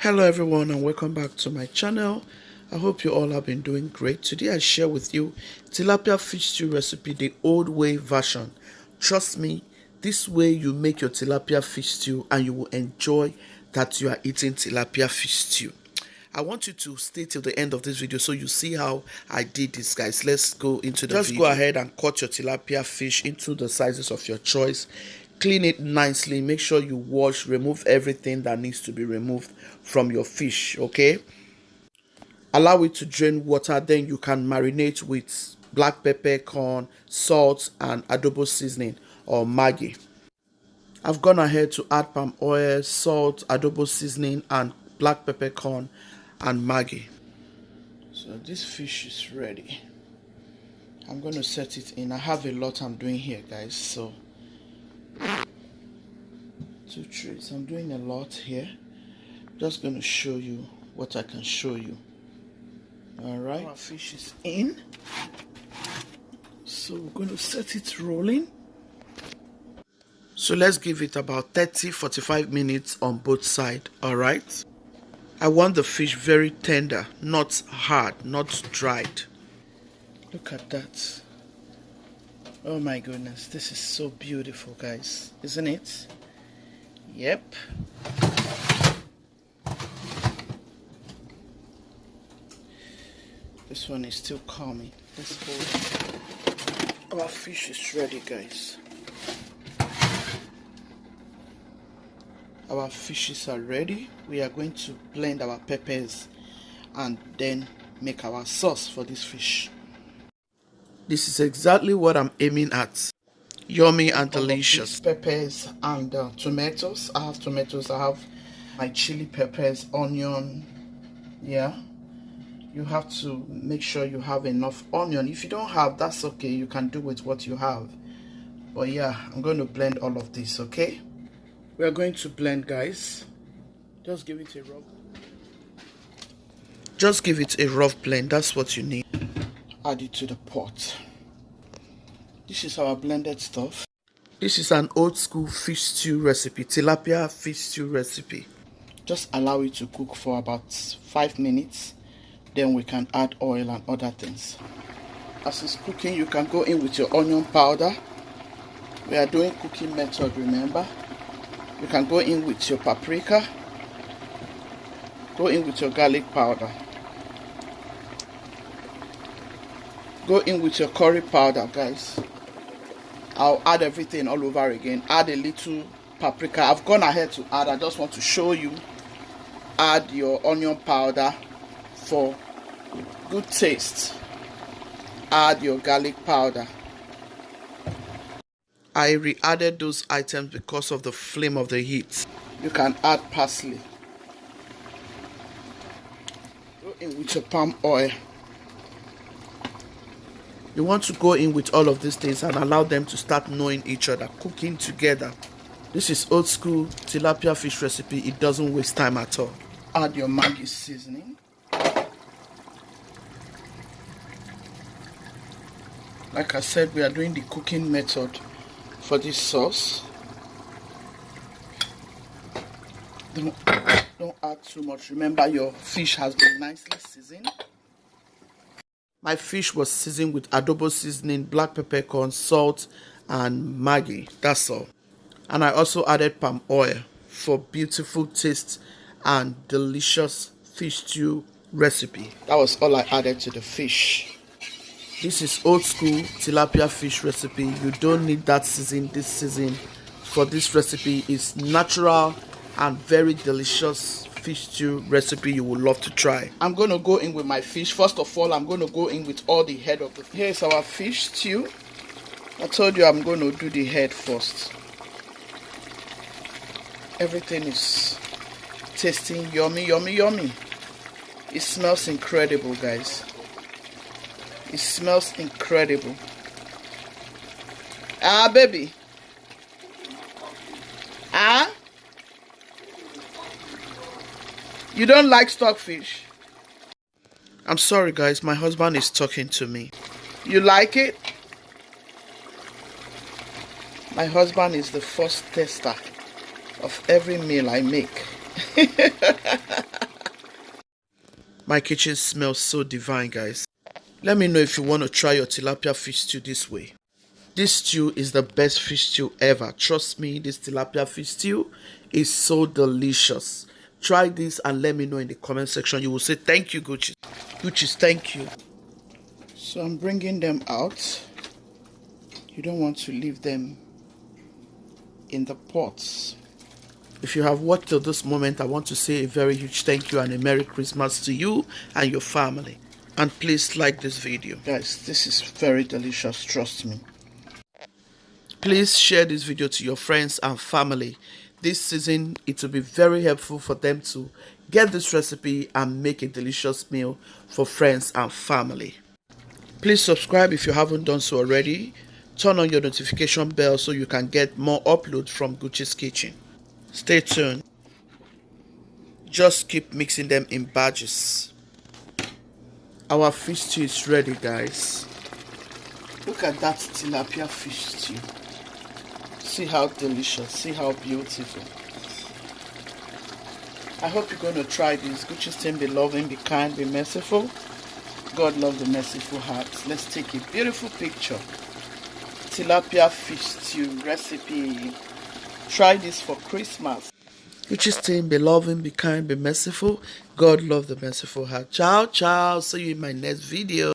Hello everyone and welcome back to my channel. I hope you all have been doing great. Today I share with you tilapia fish stew recipe, the old way version. Trust me, this way you make your tilapia fish stew and you will enjoy that you are eating tilapia fish stew. I want you to stay till the end of this video so you see how I did this, guys. Let's go into the video. Just go ahead and cut your tilapia fish into the sizes of your choice. Clean it nicely. Make sure you wash, remove everything that needs to be removed from your fish, okay? Allow it to drain water, then you can marinate with black pepper, corn, salt, and adobo seasoning or Maggi. I've gone ahead to add palm oil, salt, adobo seasoning, and black peppercorn and Maggi. So this fish is ready. I'm going to set it in. I have a lot I'm doing here, guys. So 2 trays. I'm doing a lot here. Just going to show you what I can show you. All right. Our fish is in. So we're going to set it rolling. So let's give it about 30-45 minutes on both sides. All right. I want the fish very tender, not hard, not dried. Look at that. Oh my goodness, this is so beautiful, guys, isn't it? Yep. This one is still coming. Let's hold it. Our fish is ready, guys. Our fishes are ready. We are going to blend our peppers and then make our sauce for this fish. This is exactly what I'm aiming at. Yummy and delicious. Peppers and tomatoes. I have tomatoes. I have my chili peppers, onion. Yeah. You have to make sure you have enough onion. If you don't have, that's okay. You can do with what you have. But yeah, I'm going to blend all of this, okay? We are going to blend, guys. Just give it a rough. Just give it a rough blend. That's what you need. Add it to the pot. This is our blended stuff. This is an old school fish stew recipe, tilapia fish stew recipe. Just allow it to cook for about 5 minutes. Then we can add oil and other things. As it's cooking, you can go in with your onion powder. We are doing cooking method, remember? You can go in with your paprika. Go in with your garlic powder. Go in with your curry powder, guys. I'll add everything all over again. Add a little paprika. I've gone ahead to add. I just want to show you. Add your onion powder for good taste. Add your garlic powder. I re-added those items because of the flame of the heat. You can add parsley. Go in with your palm oil. You want to go in with all of these things and allow them to start knowing each other, cooking together. This is old school tilapia fish recipe. It doesn't waste time at all. Add your Maggi seasoning. Like I said, we are doing the cooking method for this sauce. Don't add too much. Remember, your fish has been nicely seasoned. My fish was seasoned with adobo seasoning, black peppercorn, salt, and Maggi. That's all. And I also added palm oil for beautiful taste and delicious fish stew recipe. That was all I added to the fish. This is old school tilapia fish recipe. You don't need that season. This season for this recipe is natural and very delicious fish stew recipe you would love to try. I'm going to go in with my fish. First of all, I'm going to go in with all the head of the fish. Here's our fish stew. I told you I'm going to do the head first. Everything is tasting yummy, yummy, yummy. It smells incredible, guys. It smells incredible. Ah, baby. Ah? You don't like stockfish? I'm sorry, guys. My husband is talking to me. You like it? My husband is the first tester of every meal I make. My kitchen smells so divine, guys. Let me know if you want to try your tilapia fish stew this way. This stew is the best fish stew ever. Trust me, this tilapia fish stew is so delicious. Try this and let me know in the comment section. You will say thank you, Gucci. Gucci, thank you. So I'm bringing them out. You don't want to leave them in the pots. If you have watched till this moment, I want to say a very huge thank you and a Merry Christmas to you and your family. And please like this video. Guys, this is very delicious, trust me. Please share this video to your friends and family. This season, it will be very helpful for them to get this recipe and make a delicious meal for friends and family. Please subscribe if you haven't done so already. Turn on your notification bell so you can get more uploads from Gucci's Kitchen. Stay tuned. Just keep mixing them in batches. Our fish stew is ready, guys. Look at that tilapia fish stew. See how delicious, see how beautiful. I hope you're going to try this. Gucci's team, be loving, be kind, be merciful. God love the merciful hearts. Let's take a beautiful picture. Tilapia fish stew recipe. Try this for Christmas. Gucci's team, be loving, be kind, be merciful. God love the merciful heart. Ciao, ciao. See you in my next video.